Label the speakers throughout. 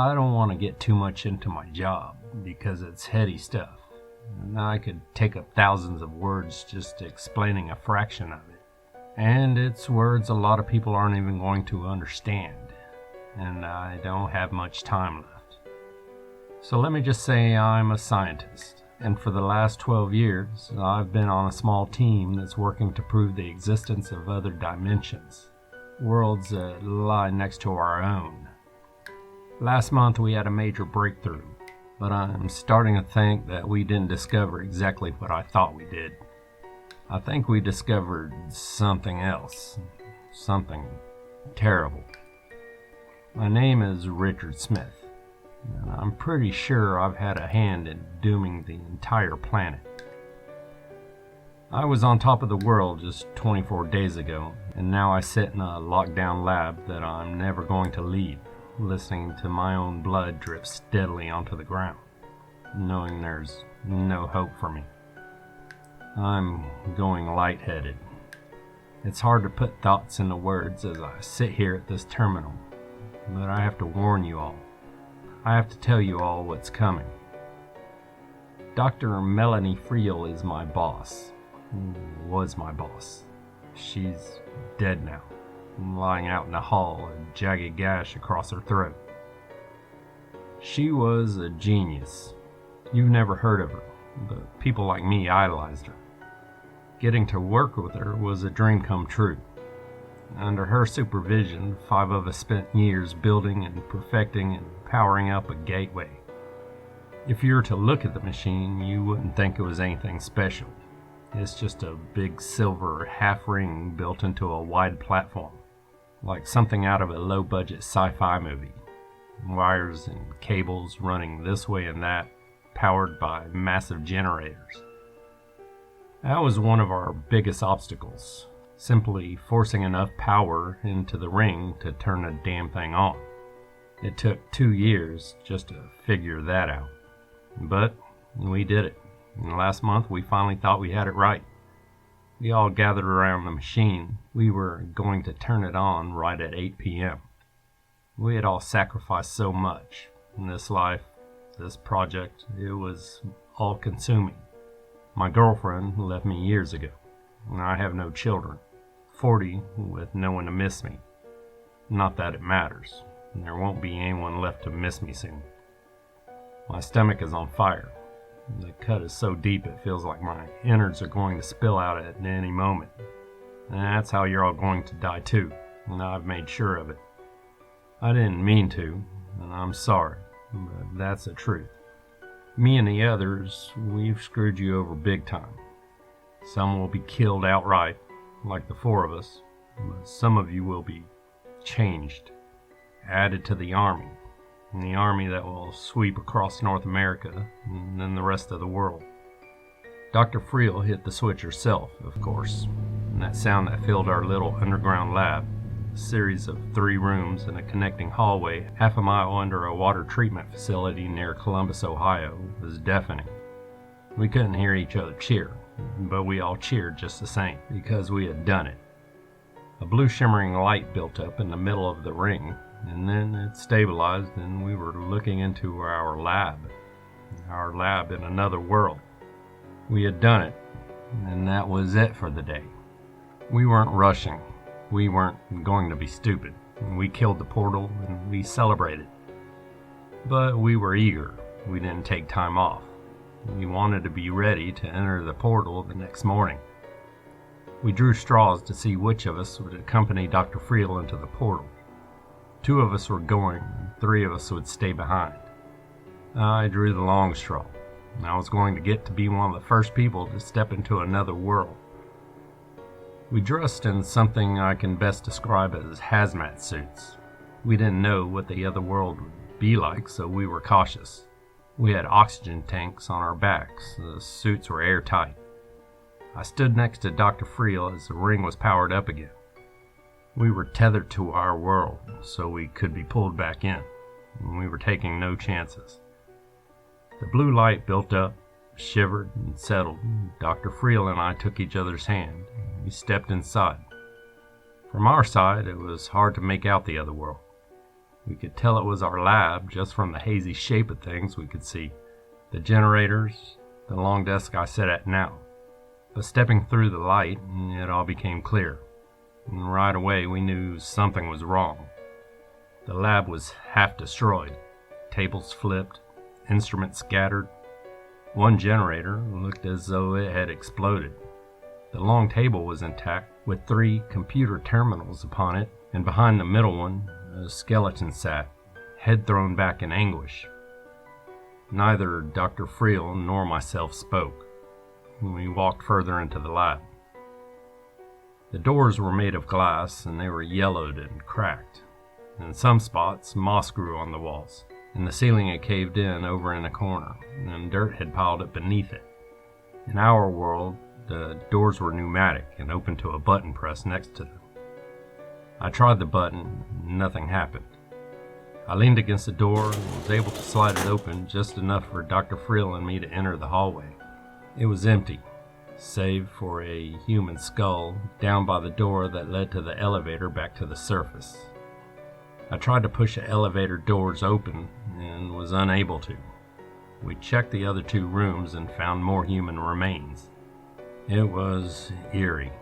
Speaker 1: I don't want to get too much into my job because it's heady stuff, and I could take up thousands of words just explaining a fraction of it. And it's words a lot of people aren't even going to understand, and I don't have much time left. So let me just say I'm a scientist, and for the last 12 years, I've been on a small team that's working to prove the existence of other dimensions, worlds that lie next to our own. Last month we had a major breakthrough, but I'm starting to think that we didn't discover exactly what I thought we did. I think we discovered something else, something terrible. My name is Richard Smith, and I'm pretty sure I've had a hand in dooming the entire planet. I was on top of the world just 24 days ago, and now I sit in a lockdown lab that I'm never going to leave, listening to my own blood drip steadily onto the ground, knowing there's no hope for me. I'm going lightheaded. It's hard to put thoughts into words as I sit here at this terminal, but I have to warn you all. I have to tell you all what's coming. Dr. Melanie Friel is my boss. Was my boss. She's dead now, lying out in the hall, a jagged gash across her throat. She was a genius. You've never heard of her, but people like me idolized her. Getting to work with her was a dream come true. Under her supervision, 5 of us spent years building and perfecting and powering up a gateway. If you were to look at the machine, you wouldn't think it was anything special. It's just a big silver half ring built into a wide platform, like something out of a low-budget sci-fi movie. Wires and cables running this way and that, powered by massive generators. That was one of our biggest obstacles, simply forcing enough power into the ring to turn the damn thing on. It took 2 years just to figure that out. But we did it. And last month we finally thought we had it right. We all gathered around the machine. We were going to turn it on right at 8 p.m. We had all sacrificed so much in this life, this project. It was all consuming. My girlfriend left me years ago, and I have no children. 40 with no one to miss me. Not that it matters. There won't be anyone left to miss me soon. My stomach is on fire. The cut is so deep it feels like my innards are going to spill out at any moment. And that's how you're all going to die too, and I've made sure of it. I didn't mean to, and I'm sorry, but that's the truth. Me and the others, we've screwed you over big time. Some will be killed outright, like the 4 of us, but some of you will be changed, added to the army. And the army that will sweep across North America and then the rest of the world. Dr. Friel hit the switch herself, of course, and that sound that filled our little underground lab, a series of 3 rooms and a connecting hallway half a mile under a water treatment facility near Columbus, Ohio, was deafening. We couldn't hear each other cheer, but we all cheered just the same, because we had done it. A blue shimmering light built up in the middle of the ring, and then it stabilized and we were looking into our lab in another world. We had done it, and that was it for the day. We weren't rushing. We weren't going to be stupid. We killed the portal and we celebrated. But we were eager. We didn't take time off. We wanted to be ready to enter the portal the next morning. We drew straws to see which of us would accompany Dr. Friel into the portal. 2 of us were going, and 3 of us would stay behind. I drew the long straw. I was going to get to be one of the first people to step into another world. We dressed in something I can best describe as hazmat suits. We didn't know what the other world would be like, so we were cautious. We had oxygen tanks on our backs. The suits were airtight. I stood next to Dr. Friel as the ring was powered up again. We were tethered to our world, so we could be pulled back in, and we were taking no chances. The blue light built up, shivered, and settled. Dr. Friel and I took each other's hand. We stepped inside. From our side, it was hard to make out the other world. We could tell it was our lab just from the hazy shape of things we could see. The generators, the long desk I sit at now. But stepping through the light, it all became clear. And right away we knew something was wrong. The lab was half destroyed. Tables flipped, instruments scattered. One generator looked as though it had exploded. The long table was intact, with 3 computer terminals upon it, and behind the middle one, a skeleton sat, head thrown back in anguish. Neither Dr. Friel nor myself spoke. We walked further into the lab. The doors were made of glass, and they were yellowed and cracked. In some spots, moss grew on the walls, and the ceiling had caved in over in a corner, and dirt had piled up beneath it. In our world, the doors were pneumatic and open to a button press next to them. I tried the button, and nothing happened. I leaned against the door and was able to slide it open just enough for Dr. Friel and me to enter the hallway. It was empty, save for a human skull down by the door that led to the elevator back to the surface. I tried to push the elevator doors open and was unable to. We checked the other 2 rooms and found more human remains. It was eerie.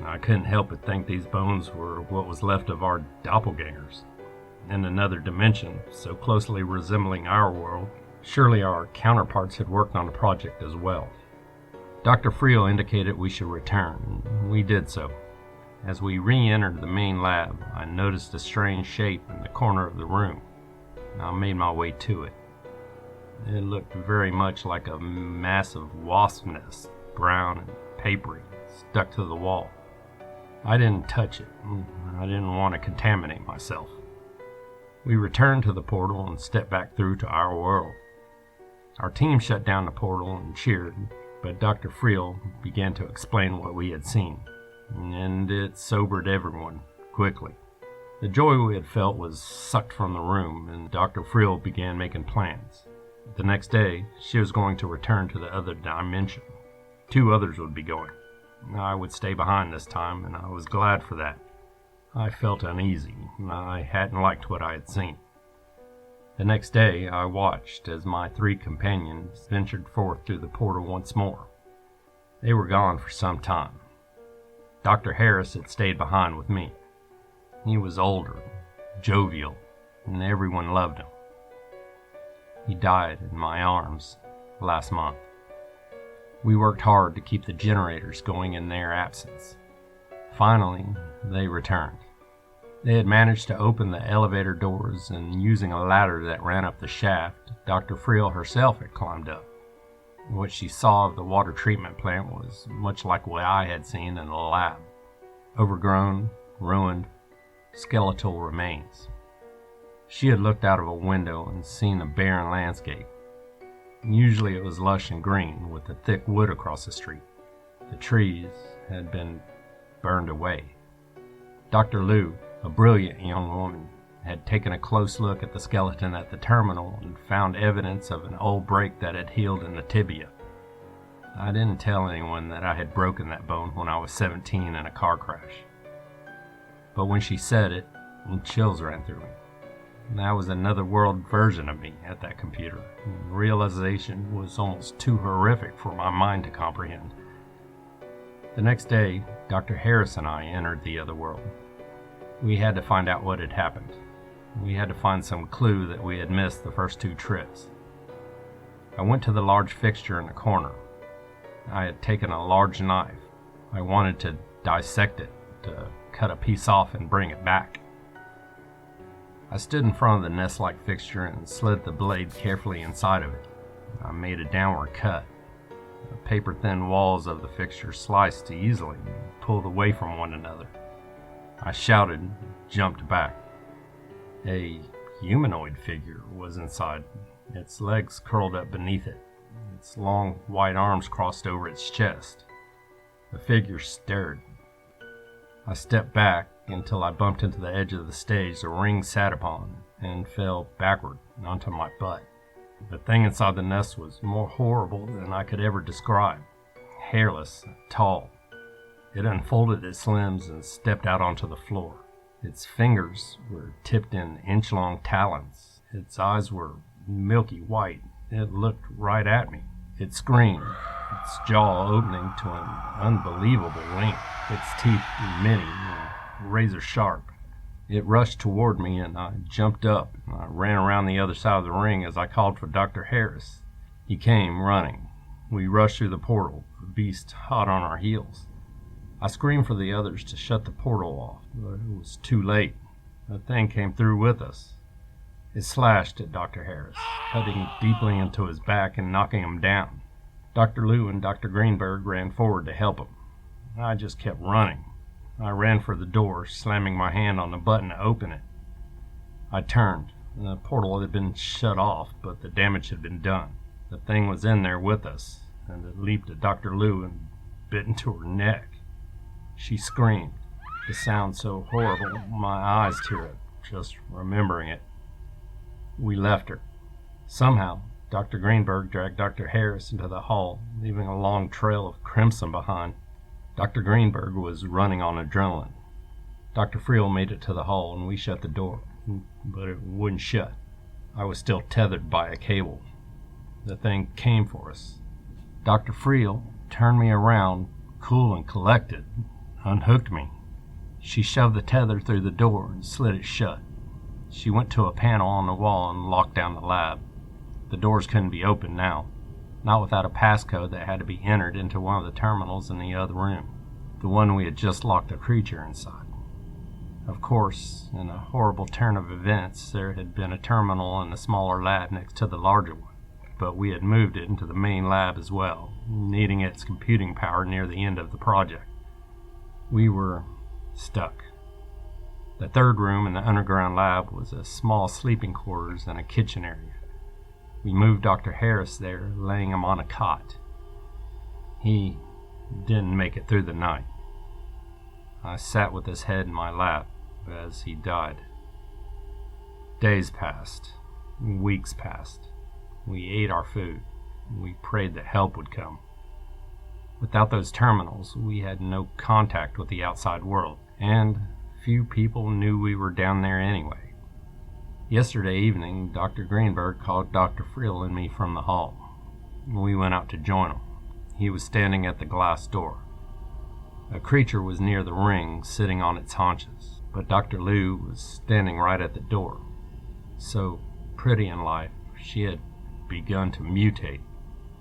Speaker 1: I couldn't help but think these bones were what was left of our doppelgangers. In another dimension, so closely resembling our world, surely our counterparts had worked on the project as well. Dr. Friel indicated we should return, and we did so. As we re-entered the main lab, I noticed a strange shape in the corner of the room. I made my way to it. It looked very much like a massive wasp nest, brown and papery, stuck to the wall. I didn't touch it. I didn't want to contaminate myself. We returned to the portal and stepped back through to our world. Our team shut down the portal and cheered, but Dr. Friel began to explain what we had seen, and it sobered everyone quickly. The joy we had felt was sucked from the room, and Dr. Friel began making plans. The next day, she was going to return to the other dimension. 2 others would be going. I would stay behind this time, and I was glad for that. I felt uneasy. I hadn't liked what I had seen. The next day, I watched as my 3 companions ventured forth through the portal once more. They were gone for some time. Dr. Harris had stayed behind with me. He was older, jovial, and everyone loved him. He died in my arms last month. We worked hard to keep the generators going in their absence. Finally, they returned. They had managed to open the elevator doors, and using a ladder that ran up the shaft, Dr. Friel herself had climbed up. What she saw of the water treatment plant was much like what I had seen in the lab. Overgrown, ruined, skeletal remains. She had looked out of a window and seen a barren landscape. Usually it was lush and green, with the thick wood across the street. The trees had been burned away. Dr. Liu, a brilliant young woman, had taken a close look at the skeleton at the terminal and found evidence of an old break that had healed in the tibia. I didn't tell anyone that I had broken that bone when I was 17 in a car crash. But when she said it, chills ran through me. That was another world version of me at that computer. The realization was almost too horrific for my mind to comprehend. The next day, Dr. Harris and I entered the other world. We had to find out what had happened. We had to find some clue that we had missed the first 2 trips. I went to the large fixture in the corner. I had taken a large knife. I wanted to dissect it, to cut a piece off and bring it back. I stood in front of the nest-like fixture and slid the blade carefully inside of it. I made a downward cut. The paper-thin walls of the fixture sliced easily and pulled away from one another. I shouted, jumped back. A humanoid figure was inside, its legs curled up beneath it, its long white arms crossed over its chest. The figure stared. I stepped back until I bumped into the edge of the stage the ring sat upon and fell backward onto my butt. The thing inside the nest was more horrible than I could ever describe. Hairless, tall. It unfolded its limbs and stepped out onto the floor. Its fingers were tipped in inch-long talons. Its eyes were milky white. It looked right at me. It screamed, its jaw opening to an unbelievable length, its teeth many and razor sharp. It rushed toward me, and I jumped up. I ran around the other side of the ring as I called for Dr. Harris. He came running. We rushed through the portal, the beast hot on our heels. I screamed for the others to shut the portal off, but it was too late. The thing came through with us. It slashed at Dr. Harris, cutting deeply into his back and knocking him down. Dr. Liu and Dr. Greenberg ran forward to help him. I just kept running. I ran for the door, slamming my hand on the button to open it. I turned. The portal had been shut off, but the damage had been done. The thing was in there with us, and it leaped at Dr. Liu and bit into her neck. She screamed. The sound so horrible, my eyes tear up, just remembering it. We left her. Somehow, Dr. Greenberg dragged Dr. Harris into the hall, leaving a long trail of crimson behind. Dr. Greenberg was running on adrenaline. Dr. Friel made it to the hall, and we shut the door, but it wouldn't shut. I was still tethered by a cable. The thing came for us. Dr. Friel turned me around, cool and collected, unhooked me. She shoved the tether through the door and slid it shut. She went to a panel on the wall and locked down the lab. The doors couldn't be opened now, not without a passcode that had to be entered into one of the terminals in the other room, the one we had just locked a creature inside. Of course, in a horrible turn of events, there had been a terminal in the smaller lab next to the larger one, but we had moved it into the main lab as well, needing its computing power near the end of the project. We were stuck. The third room in the underground lab was a small sleeping quarters and a kitchen area. We moved Dr. Harris there, laying him on a cot. He didn't make it through the night. I sat with his head in my lap as he died. Days passed. Weeks passed. We ate our food. We prayed that help would come. Without those terminals, we had no contact with the outside world, and few people knew we were down there anyway. Yesterday evening, Dr. Greenberg called Dr. Friel and me from the hall. We went out to join him. He was standing at the glass door. A creature was near the ring, sitting on its haunches, but Dr. Liu was standing right at the door. So pretty in life, she had begun to mutate.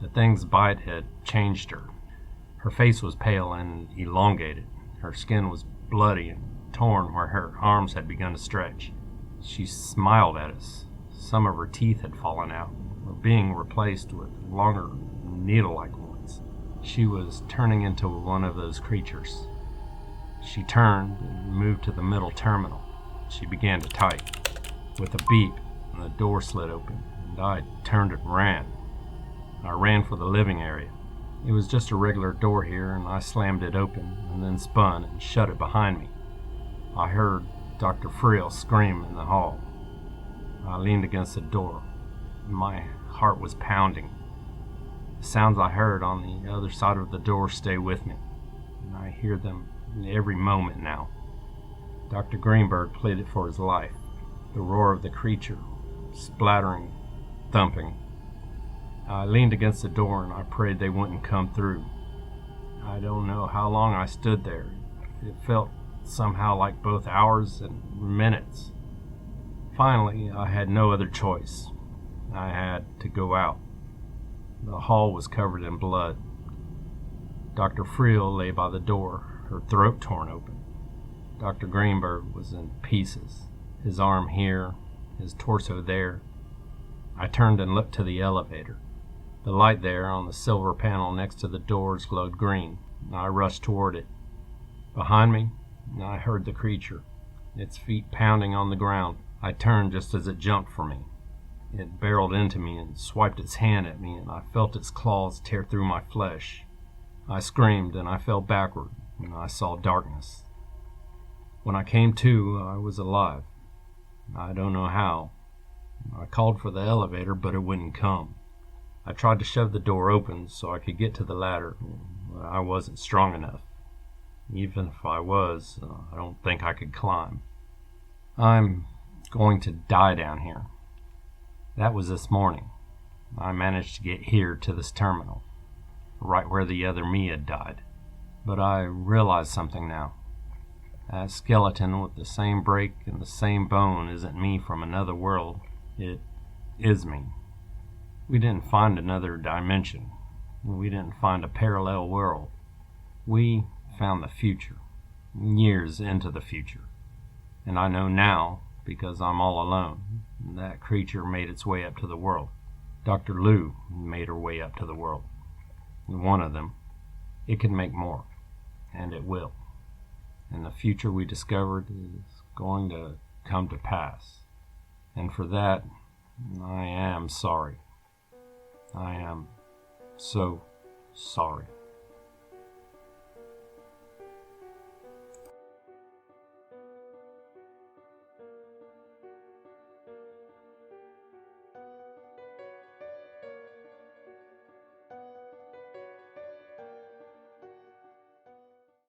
Speaker 1: The thing's bite had changed her. Her face was pale and elongated. Her skin was bloody and torn where her arms had begun to stretch. She smiled at us. Some of her teeth had fallen out, were being replaced with longer, needle-like ones. She was turning into one of those creatures. She turned and moved to the middle terminal. She began to type. With a beep, the door slid open, and I turned and ran. I ran for the living area. It was just a regular door here, and I slammed it open and then spun and shut it behind me. I heard Dr. Friel scream in the hall. I leaned against the door. My heart was pounding. The sounds I heard on the other side of the door stay with me, and I hear them every moment now. Dr. Greenberg pleaded for his life. The roar of the creature, splattering, thumping. I leaned against the door and I prayed they wouldn't come through. I don't know how long I stood there. It felt somehow like both hours and minutes. Finally, I had no other choice. I had to go out. The hall was covered in blood. Dr. Friel lay by the door, her throat torn open. Dr. Greenberg was in pieces, his arm here, his torso there. I turned and looked to the elevator. The light there on the silver panel next to the doors glowed green. I rushed toward it. Behind me, I heard the creature, its feet pounding on the ground. I turned just as it jumped for me. It barreled into me and swiped its hand at me, and I felt its claws tear through my flesh. I screamed and I fell backward, and I saw darkness. When I came to, I was alive. I don't know how. I called for the elevator, but it wouldn't come. I tried to shove the door open so I could get to the ladder, but I wasn't strong enough. Even if I was, I don't think I could climb. I'm going to die down here. That was this morning. I managed to get here to this terminal, right where the other me had died. But I realize something now. That skeleton with the same break and the same bone isn't me from another world. It is me. We didn't find another dimension. We didn't find a parallel world. We found the future, years into the future. And I know now, because I'm all alone, that creature made its way up to the world. Dr. Lou made her way up to the world. And one of them, it can make more, and it will. And the future we discovered is going to come to pass. And for that, I am sorry. I am so sorry.